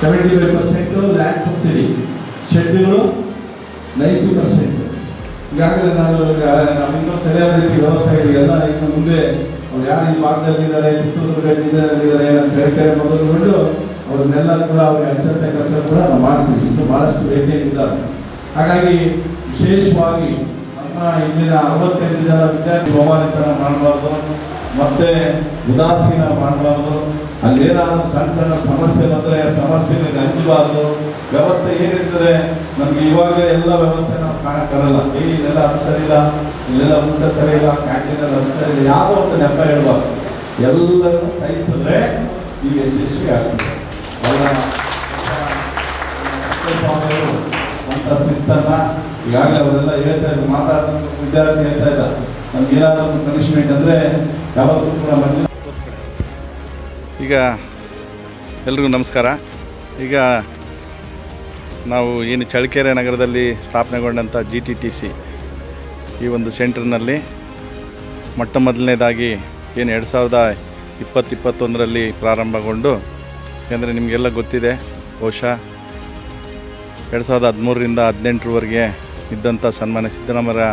75% ಲ್ಯಾಂಡ್ ಸಬ್ಸಿಡಿ, ಶೆಡ್ಗಳು 90%. ಈಗಾಗಲೇ ನಾವಿನ್ನೂ ಸರಿಯಾದ ರೀತಿ ವ್ಯವಸ್ಥೆಗಳಿಗೆಲ್ಲ ಇನ್ನು ಮುಂದೆ ಅವ್ರು ಯಾರು ಈ ಭಾಗದಲ್ಲಿದ್ದಾರೆ, ಚಿತ್ರದುರ್ಗ ಜಿಲ್ಲೆಯಲ್ಲಿದ್ದಾರೆ, ನಮ್ಮ ಚಳ್ಳಕೆರೆ ಮೊದಲುಗೊಂಡು ಅವ್ರನ್ನೆಲ್ಲ ಕೂಡ ಅವ್ರಿಗೆ ಹಚ್ಚಂತ ಕೆಲಸ ಕೂಡ ನಾವು ಮಾಡ್ತೀವಿ. ಇನ್ನೂ ಭಾಳಷ್ಟು ಬೇಕೆಯಿದ್ದಾರೆ. ಹಾಗಾಗಿ ವಿಶೇಷವಾಗಿ ನಮ್ಮ ಇಲ್ಲಿನ 68 ಜನ ವಿದ್ಯಾರ್ಥಿ ಸೋಮಾರಿತನ ಮಾಡಬಾರ್ದು, ಮತ್ತೆ ಉದಾಸೀನ ಮಾಡಬಾರ್ದು. ಅಲ್ಲೇನಾದ್ರೂ ಸಣ್ಣ ಸಣ್ಣ ಸಮಸ್ಯೆ ಬಂದರೆ ಸಮಸ್ಯೆಗೆ ಹಂಚಬಾರ್ದು. ವ್ಯವಸ್ಥೆ ಏನಿರ್ತದೆ ನಮ್ಗೆ ಇವಾಗ ಎಲ್ಲ ವ್ಯವಸ್ಥೆ ನಾವು ಕಾಣಕ್ಕಾಗಲ್ಲ. ಇದೆಲ್ಲ ಅದು ಸರಿ ಇಲ್ಲ, ಇಲ್ಲೆಲ್ಲ ಊಟ ಸರಿ ಇಲ್ಲ, ಕ್ಯಾಂಟೀನಲ್ಲಿ ಅದು ಸರಿ ಇಲ್ಲ, ಯಾವುದೋ ಒಂದು ನೆಪ ಹೇಳ್ಬಾರ್ದು. ಎಲ್ಲರನ್ನು ಸಹಿಸಿದ್ರೆ ನೀವು ಯಶಸ್ವಿ ಆಗ್ತದೆ. ಅವರ ಸ್ವಾಮಿಗಳು ಅಂತ ಶಿಸ್ತನ್ನ ಈಗಾಗಲೇ ಅವರೆಲ್ಲ ಹೇಳ್ತಾ ಇದ್ರು, ಮಾತಾಡ್ತಾ ವಿದ್ಯಾರ್ಥಿ ಹೇಳ್ತಾ ಇದ್ದ, ನಮ್ಗೆ ಏನಾದರೂ ಪನಿಷ್ಮೆಂಟ್ ಅಂದರೆ ಯಾವತ್ತೂ ಕೂಡ ಬಂದಿಲ್ಲ. ಈಗ ಎಲ್ರಿಗೂ ನಮಸ್ಕಾರ. ಈಗ ನಾವು ಏನು ಚಳ್ಳಕೆರೆ ನಗರದಲ್ಲಿ ಸ್ಥಾಪನೆಗೊಂಡಂಥ GTTC ಈ ಒಂದು ಸೆಂಟರ್ನಲ್ಲಿ ಮೊಟ್ಟ ಮೊದಲನೇದಾಗಿ ಏನು 2020-21ರಲ್ಲಿ ಪ್ರಾರಂಭಗೊಂಡು, ಯಾಕಂದರೆ ನಿಮಗೆಲ್ಲ ಗೊತ್ತಿದೆ, ಬಹುಶಃ 2013ರಿಂದ 2018ರವರೆಗೆ ಇದ್ದಂಥ ಸನ್ಮಾನ್ಯ ಸಿದ್ದರಾಮಯ್ಯ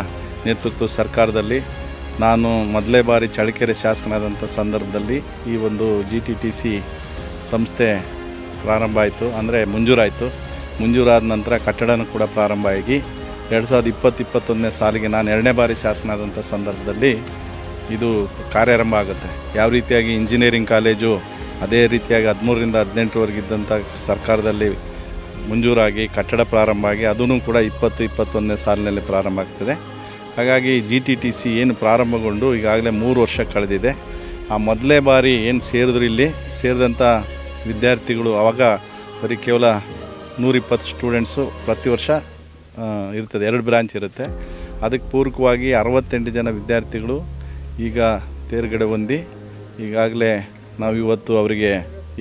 ನೇತೃತ್ವದ ಸರ್ಕಾರದಲ್ಲಿ ನಾನು ಮೊದಲೇ ಬಾರಿ ಚಳ್ಳಕೆರೆ ಶಾಸಕನಾದಂಥ ಸಂದರ್ಭದಲ್ಲಿ ಈ ಒಂದು GTTC ಸಂಸ್ಥೆ ಪ್ರಾರಂಭ ಆಯಿತು, ಅಂದರೆ ಮಂಜೂರಾಯಿತು. ಮಂಜೂರಾದ ನಂತರ ಕಟ್ಟಡನೂ ಕೂಡ ಪ್ರಾರಂಭ ಆಗಿ 2020-21ನೇ ಸಾಲಿಗೆ ನಾನು 2ನೇ ಬಾರಿ ಶಾಸಕನಾದಂಥ ಸಂದರ್ಭದಲ್ಲಿ ಇದು ಕಾರ್ಯಾರಂಭ ಆಗುತ್ತೆ. ಯಾವ ರೀತಿಯಾಗಿ ಇಂಜಿನಿಯರಿಂಗ್ ಕಾಲೇಜು ಅದೇ ರೀತಿಯಾಗಿ 13ರಿಂದ 18ರವರೆಗೆ ಇದ್ದಂಥ ಸರ್ಕಾರದಲ್ಲಿ ಮಂಜೂರಾಗಿ ಕಟ್ಟಡ ಪ್ರಾರಂಭ ಆಗಿ ಅದೂ ಕೂಡ 20-21ನೇ ಸಾಲಿನಲ್ಲಿ ಪ್ರಾರಂಭ ಆಗ್ತದೆ. ಹಾಗಾಗಿ GTTC ಏನು ಪ್ರಾರಂಭಗೊಂಡು ಈಗಾಗಲೇ 3 ವರ್ಷ ಕಳೆದಿದೆ. ಆ ಮೊದಲೇ ಬಾರಿ ಏನು ಸೇರಿದ್ರು ಇಲ್ಲಿ ಸೇರಿದಂಥ ವಿದ್ಯಾರ್ಥಿಗಳು ಆವಾಗ ಬರೀ ಕೇವಲ 120 ಸ್ಟೂಡೆಂಟ್ಸು ಪ್ರತಿ ವರ್ಷ ಇರ್ತದೆ, 2 ಬ್ರಾಂಚ್ ಇರುತ್ತೆ. ಅದಕ್ಕೆ ಪೂರಕವಾಗಿ 68 ಜನ ವಿದ್ಯಾರ್ಥಿಗಳು ಈಗ ತೇರ್ಗಡೆ ಹೊಂದಿ ಈಗಾಗಲೇ ನಾವು ಇವತ್ತು ಅವರಿಗೆ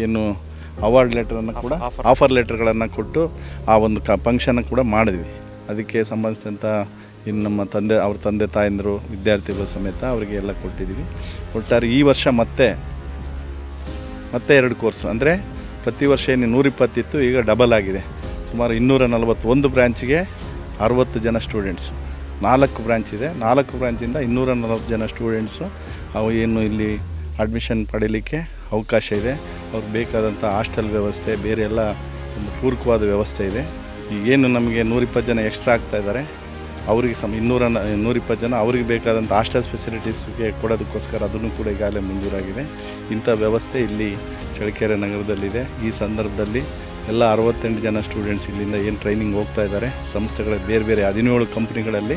ಏನು ಅವಾರ್ಡ್ ಲೆಟರನ್ನು ಕೂಡ ಆಫರ್ ಲೆಟರ್ಗಳನ್ನು ಕೊಟ್ಟು ಆ ಒಂದು ಫಂಕ್ಷನ್ ಕೂಡ ಮಾಡಿದ್ವಿ. ಅದಕ್ಕೆ ಸಂಬಂಧಿಸಿದಂಥ ಇನ್ನು ನಮ್ಮ ಅವ್ರ ತಂದೆ ತಾಯಂದರು ವಿದ್ಯಾರ್ಥಿಗಳು ಸಮೇತ ಅವರಿಗೆ ಎಲ್ಲ ಕೊಟ್ಟಿದ್ದೀವಿ. ಒಟ್ಟಾರೆ ಈ ವರ್ಷ ಮತ್ತೆ 2 ಕೋರ್ಸು, ಅಂದರೆ ಪ್ರತಿ ವರ್ಷ ಏನು 120 ಇತ್ತು, ಈಗ ಡಬಲ್ ಆಗಿದೆ. ಸುಮಾರು 241 ಬ್ರ್ಯಾಂಚ್ಗೆ 60 ಜನ ಸ್ಟೂಡೆಂಟ್ಸು. 4 ಬ್ರ್ಯಾಂಚ್ ಇದೆ. 4 ಬ್ರ್ಯಾಂಚಿಂದ 240 ಜನ ಸ್ಟೂಡೆಂಟ್ಸು ಅವು ಏನು ಇಲ್ಲಿ ಅಡ್ಮಿಷನ್ ಪಡೀಲಿಕ್ಕೆ ಅವಕಾಶ ಇದೆ. ಅವ್ರಿಗೆ ಬೇಕಾದಂಥ ಹಾಸ್ಟೆಲ್ ವ್ಯವಸ್ಥೆ, ಬೇರೆ ಎಲ್ಲ ಒಂದು ಪೂರಕವಾದ ವ್ಯವಸ್ಥೆ ಇದೆ. ಈಗೇನು ನಮಗೆ 120 ಜನ ಎಕ್ಸ್ಟ್ರಾ ಆಗ್ತಾಯಿದ್ದಾರೆ, ಅವರಿಗೆ 120 ಜನ ಅವ್ರಿಗೆ ಬೇಕಾದಂಥ ಹಾಸ್ಟೆಲ್ ಫೆಸಿಲಿಟೀಸ್ಗೆ ಕೊಡೋದಕ್ಕೋಸ್ಕರ ಅದನ್ನು ಕೂಡ ಈಗಾಗಲೇ ಮಂಜೂರಾಗಿದೆ. ಇಂಥ ವ್ಯವಸ್ಥೆ ಇಲ್ಲಿ ಚಳ್ಳಕೆರೆ ನಗರದಲ್ಲಿದೆ. ಈ ಸಂದರ್ಭದಲ್ಲಿ ಎಲ್ಲ 68 ಜನ ಸ್ಟೂಡೆಂಟ್ಸ್ ಇಲ್ಲಿಂದ ಏನು ಟ್ರೈನಿಂಗ್ ಹೋಗ್ತಾ ಇದ್ದಾರೆ, ಸಂಸ್ಥೆಗಳ ಬೇರೆ ಬೇರೆ 17 ಕಂಪ್ನಿಗಳಲ್ಲಿ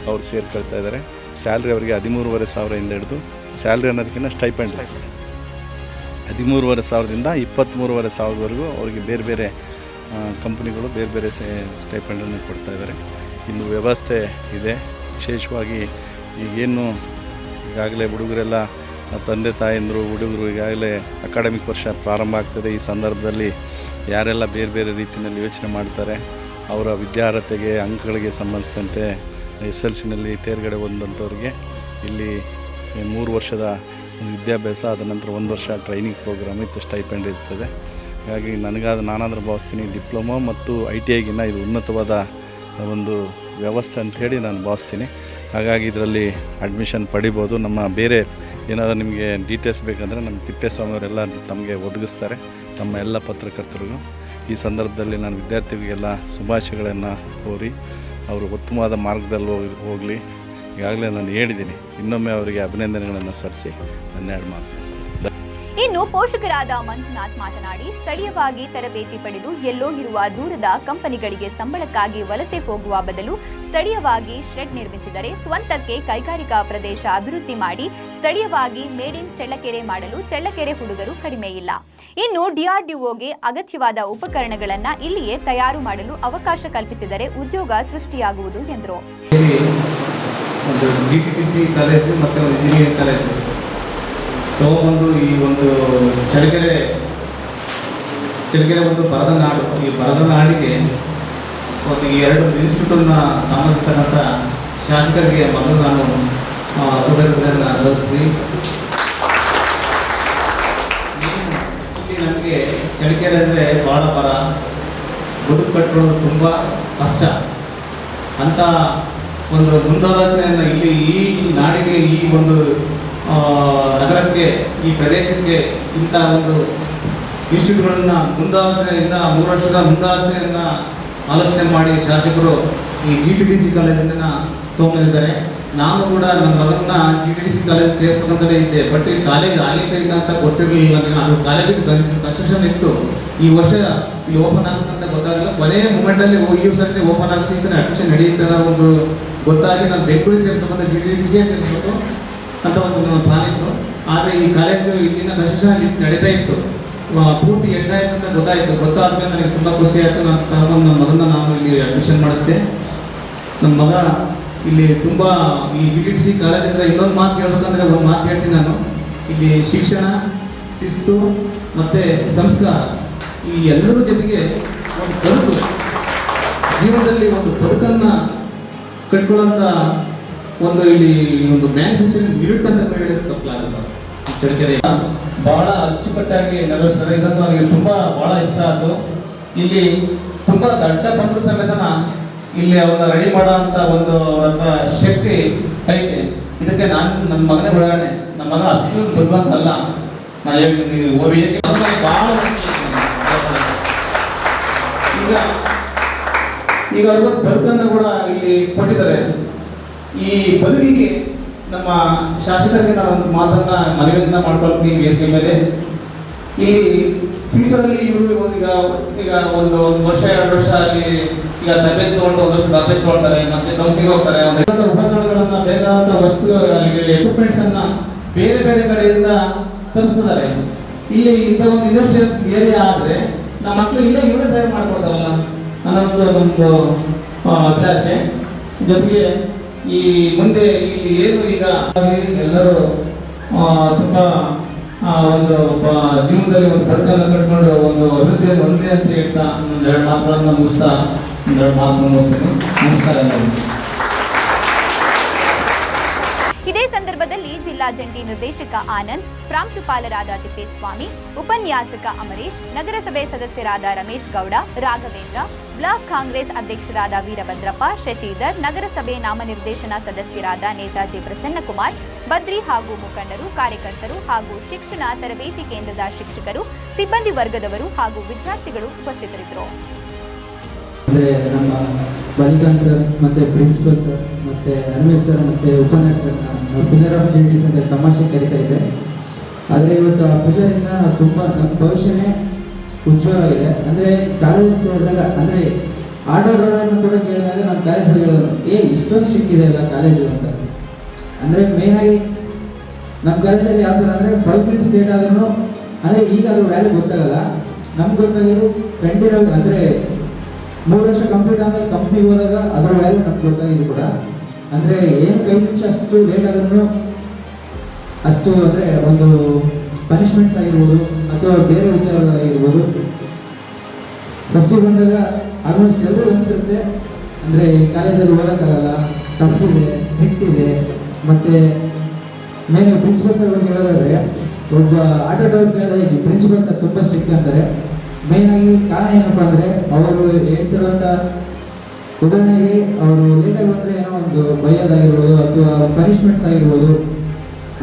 ಅವ್ರು ಸೇರ್ಕೊಳ್ತಾ ಇದ್ದಾರೆ. ಸ್ಯಾಲ್ರಿ ಅವರಿಗೆ 13,500 ಹಿಡಿದು, ಸ್ಯಾಲ್ರಿ ಅನ್ನೋದಕ್ಕಿಂತ ಸ್ಟೈಪೆಂಡ್ 13,500ದಿಂದ 23,500ವರೆಗೂ ಅವರಿಗೆ ಬೇರೆ ಬೇರೆ ಕಂಪ್ನಿಗಳು ಬೇರೆ ಬೇರೆ ಸ್ಟೈಪೆಂಡನ್ನು ಕೊಡ್ತಾಯಿದ್ದಾರೆ. ಇನ್ನು ವ್ಯವಸ್ಥೆ ಇದೆ. ವಿಶೇಷವಾಗಿ ಈಗೇನು ಈಗಾಗಲೇ ಹುಡುಗರೆಲ್ಲ ತಂದೆ ತಾಯಂದರು ಹುಡುಗರು ಈಗಾಗಲೇ ಅಕಾಡೆಮಿಕ್ ವರ್ಷ ಪ್ರಾರಂಭ ಆಗ್ತದೆ. ಈ ಸಂದರ್ಭದಲ್ಲಿ ಯಾರೆಲ್ಲ ಬೇರೆ ಬೇರೆ ರೀತಿಯಲ್ಲಿ ಯೋಚನೆ ಮಾಡ್ತಾರೆ, ಅವರ ವಿದ್ಯಾರ್ಹತೆಗೆ ಅಂಕಗಳಿಗೆ ಸಂಬಂಧಿಸಿದಂತೆ SLCನಲ್ಲಿ ತೇರ್ಗಡೆ ಹೊಂದಂಥವ್ರಿಗೆ ಇಲ್ಲಿ 3 ವರ್ಷದ ವಿದ್ಯಾಭ್ಯಾಸ, ಅದ ನಂತರ 1 ವರ್ಷ ಟ್ರೈನಿಂಗ್ ಪ್ರೋಗ್ರಾಮ್ ಇತ್ತು, ಸ್ಟೈಪೆಂಡ್ ಇರ್ತದೆ. ಹಾಗಾಗಿ ನಾನಾದರೂ ಭಾವಿಸ್ತೀನಿ ಡಿಪ್ಲೊಮಾ ಮತ್ತು ITIಗಿನ್ನ ಇದು ಉನ್ನತವಾದ ಒಂದು ವ್ಯವಸ್ಥೆ ಅಂಥೇಳಿ ನಾನು ಭಾವಿಸ್ತೀನಿ. ಹಾಗಾಗಿ ಇದರಲ್ಲಿ ಅಡ್ಮಿಷನ್ ಪಡಿಬೋದು. ನಮ್ಮ ಬೇರೆ ಏನಾದರೂ ನಿಮಗೆ ಡೀಟೇಲ್ಸ್ ಬೇಕಂದರೆ ನಮ್ಮ ತಿಪ್ಪೇಸ್ವಾಮಿಯವರೆಲ್ಲ ತಮಗೆ ಒದಗಿಸ್ತಾರೆ, ತಮ್ಮ ಎಲ್ಲ ಪತ್ರಕರ್ತರಿಗೂ. ಈ ಸಂದರ್ಭದಲ್ಲಿ ನಾನು ವಿದ್ಯಾರ್ಥಿಗಳಿಗೆಲ್ಲ ಶುಭಾಶಯಗಳನ್ನು ಕೋರಿ ಅವರು ಉತ್ತಮವಾದ ಮಾರ್ಗದಲ್ಲಿ ಹೋಗಲಿ. ಈಗಾಗಲೇ ನಾನು ಹೇಳಿದ್ದೀನಿ, ಇನ್ನೊಮ್ಮೆ ಅವರಿಗೆ ಅಭಿನಂದನೆಗಳನ್ನು ಸಲ್ಲಿಸಿ ನನ್ನ 2 ಮಾತು ತಿಳಿಸ್ತೀನಿ. ಇನ್ನು ಪೋಷಕರಾದ ಮಂಜುನಾಥ್ ಮಾತನಾಡಿ, ಸ್ಥಳೀಯವಾಗಿ ತರಬೇತಿ ಪಡೆದು ಎಲ್ಲೋ ಇರುವ ದೂರದ ಕಂಪನಿಗಳಿಗೆ ಸಂಬಳಕ್ಕಾಗಿ ವಲಸೆ ಹೋಗುವ ಬದಲು ಸ್ಥಳೀಯವಾಗಿ ಶೆಡ್ ನಿರ್ಮಿಸಿದರೆ ಸ್ವಂತಕ್ಕೆ ಕೈಗಾರಿಕಾ ಪ್ರದೇಶ ಅಭಿವೃದ್ಧಿ ಮಾಡಿ ಸ್ಥಳೀಯವಾಗಿ ಮೇಡ್ ಇನ್ ಚಳ್ಳಕೆರೆ ಮಾಡಲು ಚಳ್ಳಕೆರೆ ಹುಡುಗರು ಕಡಿಮೆ ಇಲ್ಲ. ಇನ್ನು DRDOಗೆ ಅಗತ್ಯವಾದ ಉಪಕರಣಗಳನ್ನು ಇಲ್ಲಿಯೇ ತಯಾರು ಮಾಡಲು ಅವಕಾಶ ಕಲ್ಪಿಸಿದರೆ ಉದ್ಯೋಗ ಸೃಷ್ಟಿಯಾಗುವುದು ಎಂದರು. GTTC ಕಾಲೇಜು ಮತ್ತು ಇಂಜಿನಿಯರಿಂಗ್ ಕಾಲೇಜು ಒಂದು ಈ ಒಂದು ಚಳ್ಳಕೆರೆ ಒಂದು ಬರದ ನಾಡು. ಈ ಬರದ ನಾಡಿಗೆ ಒಂದು 2 ಇನ್ಸ್ಟಿಟ್ಯೂಟನ್ನು ತಾಮಿರ್ತಕ್ಕಂಥ ಶಾಸಕರಿಗೆ ಮೊದಲು ನಾನು ಉದಾಹರಣೆಯನ್ನು ಸಲ್ಲಿಸ್ತೀನಿ. ಇಲ್ಲಿ ನಮಗೆ ಚಳ್ಳಕೆರೆ ಅಂದರೆ ಭಾಳ ಬರ, ಬದುಕು ಕಟ್ಕೊಳ್ಳೋದು ತುಂಬ ಕಷ್ಟ. ಅಂಥ ಒಂದು ಮುಂದಾಲೋಚನೆಯನ್ನು ಇಲ್ಲಿ ಈ ನಾಡಿಗೆ, ಈ ಒಂದು ನಗರಕ್ಕೆ, ಈ ಪ್ರದೇಶಕ್ಕೆ ಇಂಥ ಒಂದು ಇನ್ಸ್ಟಿಟ್ಯೂಟ್ಗಳನ್ನು ಮುಂದಾಲೋಚನೆಯಿಂದ 3 ವರ್ಷದ ಮುಂದಾಲೋಚನೆಯನ್ನು ಆಲೋಚನೆ ಮಾಡಿ ಶಾಸಕರು ಈ GTTC ಕಾಲೇಜನ್ನು ತೊಗೊಂಡಿದ್ದಾರೆ. ನಾನು ಕೂಡ ನನ್ನ ಮಗನ GTTC ಕಾಲೇಜ್ ಸೇರಿಸ್ಬೇಕಂತಲೇ ಇದ್ದೆ. ಬಟ್ ಈ ಕಾಲೇಜ್ ಆಗಲಿಕ್ಕೆ ಇಲ್ಲ ಅಂತ ಗೊತ್ತಿರಲಿಲ್ಲ. ಅದು ಕಾಲೇಜಿಗೆ ಕನ್ಸ್ಟ್ರಕ್ಷನ್ ಇತ್ತು. ಈ ವರ್ಷ ಇಲ್ಲಿ ಓಪನ್ ಆಗುತ್ತೆ ಅಂತ ಗೊತ್ತಾಗಲಿಲ್ಲ. ಕೊನೆಯ ಮೂಮೆಂಟಲ್ಲಿ ಈ ಸರ್ತಿ ಓಪನ್ ಆಗುತ್ತೆ, ಈ ಸರಿ ಅಡ್ಮಿಷನ್ ನಡೆಯುತ್ತೆ ಅನ್ನೋ ಒಂದು ಗೊತ್ತಾಗಿ ನಾನು ಬೆಂಗಳೂರಿಗೆ ಸೇರಿಸ್ಬೇಕಂತ GTTCಗೆ ಸೇರಿಸ್ಬೇಕು ಅಂತ ಒಂದು ನನ್ನ ಪ್ಲಾನ್ ಇತ್ತು. ಆದರೆ ಈ ಕಾಲೇಜು ಇಲ್ಲಿನ ಕನ್ಸ್ಟ್ರಕ್ಷನ್ ನಡೀತಾ ಇತ್ತು, ಪೂರ್ತಿ ಎಂಡ್ ಆಯಿತು ಅಂತ ಗೊತ್ತಾದ್ಮೇಲೆ ನನಗೆ ತುಂಬ ಖುಷಿ ಆಯಿತು. ನನ್ನ ಮಗನ ನಾನು ಇಲ್ಲಿ ಅಡ್ಮಿಷನ್ ಮಾಡಿಸಿದೆ. ನನ್ನ ಮಗ ಇಲ್ಲಿ ತುಂಬ ಈ GTTC ಕಾಲೇಜ್ ಅಂದರೆ ಇನ್ನೊಂದು ಮಾತು ಹೇಳ್ಬೇಕಂದ್ರೆ ಒಂದು ಮಾತು ಹೇಳ್ತೀನಿ ನಾನು. ಇಲ್ಲಿ ಶಿಕ್ಷಣ, ಶಿಸ್ತು ಮತ್ತು ಸಂಸ್ಕಾರ ಈ ಎಲ್ಲರ ಜೊತೆಗೆ ಒಂದು ಬದುಕು, ಜೀವನದಲ್ಲಿ ಒಂದು ಬದುಕನ್ನು ಕಟ್ಕೊಳ್ಳೋಂಥ ಒಂದು ಇಲ್ಲಿ ಒಂದು ಮ್ಯಾನುಫ್ಯಾಕ್ಚರಿಂಗ್ ಯೂನಿಟ್ ಅಂತ ಹೇಳಿದ್ರೆ ತಪ್ಪಲಾಗಲ್ಲ. ಚಳ್ಳಕೆರೆ ಬಹಳ ಅಚ್ಚುಕಟ್ಟಾಗಿ ನೆರವೇರಿಸ್ತಾರೆ. ಇದನ್ನು ನನಗೆ ತುಂಬ ಬಹಳ ಇಷ್ಟ ಆಯಿತು. ಇಲ್ಲಿ ತುಂಬ ದೊಡ್ಡ ಬಂದರೂ ಸಮೇತನ ಇಲ್ಲಿ ಅವನ್ನ ರೆಡಿ ಮಾಡೋ ಅಂತ ಒಂದು ಹತ್ರ ಶಕ್ತಿ ಐತೆ. ಇದಕ್ಕೆ ನನ್ನ ಮಗನೇ ಉದಾಹರಣೆ. ನಮ್ಮ ಮಗ ಅಷ್ಟು ಬುದ್ಧಿವಂತಲ್ಲ. ನಾನು ಹೇಳ್ತೀನಿ, ಬಹಳ ಈಗ ಅವ್ರ ಬದುಕನ್ನು ಕೂಡ ಇಲ್ಲಿ ಕೊಟ್ಟಿದ್ದಾರೆ. ಈ ಬದುಕಿಗೆ ನಮ್ಮ ಶಾಸಕರಿಗೆ ನಾನು ಒಂದು ಮಾತನ್ನ ಮನವಿಯನ್ನ ಮಾಡ್ಕೊಳ್ತೀನಿ ವೇದಿಕೆ ಮೇಲೆ. ಇಲ್ಲಿ ಫ್ಯೂಚರಲ್ಲಿ ಇವರು ಈಗ ಒಂದು ವರ್ಷ 2 ವರ್ಷ ಅಲ್ಲಿ ಈಗ ತರಬೇತಿ ತಗೊಂಡು 1 ವರ್ಷ ತರಬೇತಿ ತಗೊಳ್ತಾರೆ, ಮತ್ತೆ ನೌಕರಿಗೆ ಹೋಗ್ತಾರೆ. ಒಂದು ಉಪಕರಣಗಳನ್ನ ಬೇಕಾದಂಥ ವಸ್ತು ಅಲ್ಲಿಗೆ ಎಕ್ವಿಪ್ಮೆಂಟ್ಸ್ ಅನ್ನ ಬೇರೆ ಬೇರೆ ಕಡೆಯಿಂದ ತರಿಸ್ತಿದ್ದಾರೆ. ಇಲ್ಲಿ ಇಂಥ ಒಂದು ಇಂಡಸ್ಟ್ರಿಯಲ್ ಏರಿಯಾ ಆದರೆ ನಮ್ಮ ಮಕ್ಕಳು ಇಲ್ಲೇ ಇವರೇ ತಯಾರು ಮಾಡ್ಕೊಡ್ತಾರಲ್ಲ ಅನ್ನೋದು ನಮ್ಮದು ಅಭಿಲಾಷೆ. ಜೊತೆಗೆ ಈ ಮುಂದೆ ಇಲ್ಲಿ ಏನು ಈಗ ಎಲ್ಲರೂ ತುಂಬ ಒಂದು ಜೀವನದಲ್ಲಿ ಒಂದು ಬದುಕನ್ನು ಕಟ್ಕೊಂಡು ಒಂದು ಅಭಿವೃದ್ಧಿಯನ್ನು ಹೊಂದಲಿ ಅಂತ ಹೇಳ್ತಾ ಒಂದು 2 ಮಾತುಗಳನ್ನು ಮುಗಿಸ್ತೀನಿ. ನಮಸ್ಕಾರ. ಇದೇ ಸಂದರ್ಭದಲ್ಲಿ ಜಿಲ್ಲಾ ಜಿಲ್ಲಾ ಜಂಟಿ ನಿರ್ದೇಶಕ ಆನಂದ್, ಪ್ರಾಂಶುಪಾಲರಾದ ತಿಪ್ಪೇಸ್ವಾಮಿ, ಉಪನ್ಯಾಸಕ ಅಮರೀಶ್, ನಗರಸಭೆ ಸದಸ್ಯರಾದ ರಮೇಶ್ ಗೌಡ, ರಾಘವೇಂದ್ರ, ಬ್ಲಾಕ್ ಕಾಂಗ್ರೆಸ್ ಅಧ್ಯಕ್ಷರಾದ ವೀರಭದ್ರಪ್ಪ, ಶಶಿಧರ್, ನಗರಸಭೆ ನಾಮನಿರ್ದೇಶನ ಸದಸ್ಯರಾದ ನೇತಾಜಿ ಪ್ರಸನ್ನಕುಮಾರ್, ಬದ್ರಿ ಹಾಗೂ ಮುಖಂಡರು, ಕಾರ್ಯಕರ್ತರು ಹಾಗೂ ಶಿಕ್ಷಣ ತರಬೇತಿ ಕೇಂದ್ರದ ಶಿಕ್ಷಕರು, ಸಿಬ್ಬಂದಿ ವರ್ಗದವರು ಹಾಗೂ ವಿದ್ಯಾರ್ಥಿಗಳು ಉಪಸ್ಥಿತರಿದ್ದರು. ಅಂದರೆ ನಮ್ಮ ಬಾಲಿಕಾನ್ ಸರ್ ಮತ್ತು ಪ್ರಿನ್ಸಿಪಲ್ ಸರ್ ಮತ್ತು ರಮೇಶ್ ಸರ್ ಮತ್ತು ಉಪನ್ಯಾಸಕರನ್ನ ಪಿಲ್ಲರ್ ಆಫ್ ಜಸ್ಟಿಸ್ ಅಂತ ತಮಾಷೆ ಕರೀತಾ ಇದೆ. ಆದರೆ ಇವತ್ತು ಆ ಪಿಲ್ಲರಿಂದ ನಾವು ತುಂಬ ನಮ್ಮ ಭವಿಷ್ಯನೇ ಉಜ್ವಲವಾಗಿದೆ. ಅಂದರೆ ಕಾಲೇಜ್ ಸೇರಿದಾಗ ಅಂದರೆ ಆಟೋಗಳನ್ನು ಕೂಡ ಕೇಳಿದಾಗ ನಮ್ಮ ಕಾಲೇಜ್ ಬಗ್ಗೆ ಹೇಳೋದು ಇಷ್ಟೊಂದು ಸ್ಟ್ರಿಕ್ಟ್ ಇದೆ ಅಲ್ಲ ಕಾಲೇಜು ಅಂತ. ಅಂದರೆ ಮೇಯ್ನಾಗಿ ನಮ್ಮ ಕಾಲೇಜಲ್ಲಿ ಯಾವ ಥರ ಅಂದರೆ 5 minutes ಲೇಟ್ ಆದ್ರೂ ಅಂದರೆ ಈಗ ಅದು ವ್ಯಾಲ್ಯೂ ಗೊತ್ತಾಗಲ್ಲ. ನಮ್ಗೆ ಗೊತ್ತಾಗೋದು ಕಂಟಿನ್ಯೂ ಅಂದರೆ 3 ವರ್ಷ ಕಂಪ್ಲೀಟ್ ಆದಮೇಲೆ ಕಂಪ್ನಿಗೆ ಹೋದಾಗ ಅದರ ವ್ಯಾಲ್ಯೂ ನಮ್ಗೆ ಗೊತ್ತಾಗಿದೆ ಕೂಡ. ಅಂದರೆ ಏನು 5 ನಿಮಿಷ ಅಷ್ಟು ಲೇಟ್ ಆದ್ರೂ ಅಷ್ಟು ಅಂದರೆ ಒಂದು ಪನಿಷ್ಮೆಂಟ್ಸ್ ಆಗಿರ್ಬೋದು ಅಥವಾ ಬೇರೆ ವಿಚಾರಗಳಾಗಿರ್ಬೋದು ಫಸ್ಟಿಗೆ ಬಂದಾಗ ಆಲ್ಮೋಸ್ಟ್ ಎಲ್ಲರೂ ಅನಿಸಿರುತ್ತೆ. ಅಂದರೆ ಈ ಕಾಲೇಜಲ್ಲಿ ಓದೋಕ್ಕಾಗಲ್ಲ, ಟಫ್ ಇದೆ, ಸ್ಟ್ರಿಕ್ಟ್ ಇದೆ. ಮತ್ತು ಮೇನ್ ಪ್ರಿನ್ಸಿಪಲ್ ಸರ್ ಬಗ್ಗೆ ಹೇಳೋದಾದ್ರೆ ಒಬ್ಬ ಆಟೋ ಡ್ರೈವರ್ ಕೇಳಿದ್ರೆ ಈ ಪ್ರಿನ್ಸಿಪಲ್ ಸರ್ ತುಂಬ ಸ್ಟ್ರಿಕ್ಟ್ ಅಂತಾರೆ. ಮೇಯ್ನಾಗಿ ಕಾರಣ ಏನಪ್ಪ ಅಂದರೆ ಅವರು ಹೇಳ್ತಿರೋಂಥ ಉದಾಹರಣೆಗೆ ಅವರು ಲೇಟಾಗಿ ಬಂದರೆ ಏನೋ ಒಂದು ಬೈಯೋದಾಗಿರ್ಬೋದು ಅಥವಾ ಪನಿಷ್ಮೆಂಟ್ಸ್ ಆಗಿರ್ಬೋದು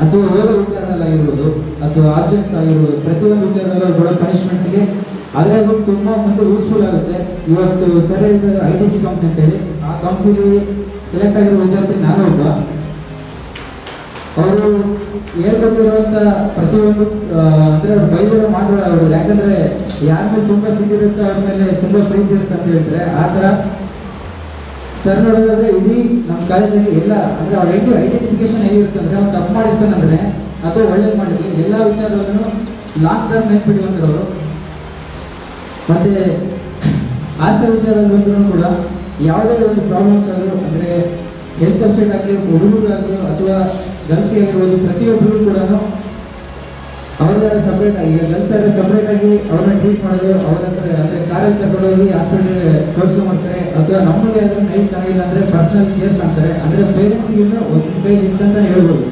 ಅಥವಾ ಓದೋ ವಿಚಾರದಲ್ಲಾಗಿರ್ಬೋದು ಅಥವಾ ಆಬ್ಜೆಕ್ಟ್ಸ್ ಆಗಿರ್ಬೋದು ಪ್ರತಿಯೊಂದು ವಿಚಾರದಲ್ಲೂ ಕೂಡ ಪನಿಷ್ಮೆಂಟ್ಸ್ಗೆ ಆದರೆ ಅದು ತುಂಬ ಮುಂದೆ ಯೂಸ್ಫುಲ್ ಆಗುತ್ತೆ. ಇವತ್ತು ಸರಿ ಹೇಳ್ತಾರೆ ITC ಕಂಪ್ನಿ ಅಂತೇಳಿ, ಆ ಕಂಪ್ನಿಲಿ ಸೆಲೆಕ್ಟ್ ಆಗಿರೋ ವಿದ್ಯಾರ್ಥಿ ನಾನು ಒಬ್ಬ. ಅವರು ಹೇಳ್ಕೊಟ್ಟಿರುವಂಥ ಪ್ರತಿಯೊಂದು ಅಂದರೆ ಅವ್ರು ಬೈದಿರೋ ಮಾತ್ರ ಅವರು, ಯಾಕಂದರೆ ಯಾರ ಮೇಲೆ ತುಂಬ ಸಿಕ್ಕಿರುತ್ತೆ ಅವ್ರ ಮೇಲೆ ತುಂಬ ಪ್ರೀತಿ ಇರುತ್ತೆ ಅಂತ ಹೇಳ್ತಾರೆ. ಆ ಥರ ಸರ್ ನೋಡೋದಾದ್ರೆ ಇಡೀ ನಮ್ಮ ಕಾಲೇಜಲ್ಲಿ ಎಲ್ಲ ಅಂದರೆ ಅವ್ರ ಐಡೆಂಟಿಫಿಕೇಶನ್ ಹೇಗಿರುತ್ತೆ ಅಂದರೆ ಅವ್ನು ತಪ್ಪು ಮಾಡಿರ್ತಾನಂದರೆ ಅಥವಾ ಒಳ್ಳೇದು ಮಾಡಿರಲಿ ಎಲ್ಲ ವಿಚಾರದಲ್ಲೂ ಲಾಂಗ್ ಟರ್ಮ್ ನೆನ್ಪಿಡುವಂಥವ್ರು. ಮತ್ತು ಆಸ್ತಿ ವಿಚಾರದಲ್ಲಿ ಬಂದರೂ ಕೂಡ ಯಾವುದೇ ಒಂದು ಪ್ರಾಬ್ಲಮ್ಸ್ ಆದರೂ ಅಂದರೆ ಹೆಲ್ತ್ ಅಪ್ಸೆಟ್ ಆಗಲಿ ಹುಡುಗರಾಗಲಿ ಅಥವಾ ಗರ್ಲ್ಸಿಗಾಗಿರ್ಬೋದು ಪ್ರತಿಯೊಬ್ಬರು ಕೂಡ ಅವ್ರದ್ದು ಸಪ್ರೇಟ್ ಆಗಿ ಗರ್ಲ್ಸ್ ಆದರೆ ಸಪ್ರೇಟ್ ಆಗಿ ಅವ್ರನ್ನ ಟ್ರೀಟ್ ಮಾಡೋದು, ಅವ್ರ ಹತ್ರ ಅಂದರೆ ಕಾರಲ್ಲಿ ತಗೊಂಡೋಗಿ ಹಾಸ್ಪಿಟಲ್ ತೋರಿಸ್ಕೊಂಡ್ಬರ್ತಾರೆ. ಅಥವಾ ನಮಗೆ ಅದನ್ನು ನೈಟ್ ಚೆನ್ನಾಗಿಲ್ಲ ಅಂದರೆ ಪರ್ಸನಲ್ ಕೇರ್ ಮಾಡ್ತಾರೆ. ಅಂದರೆ ಪೇರೆಂಟ್ಸಿಗಿಂತ ಒಂದು ಕೈ ಹೆಚ್ಚು ಅಂತಲೇ ಹೇಳ್ಬೋದು.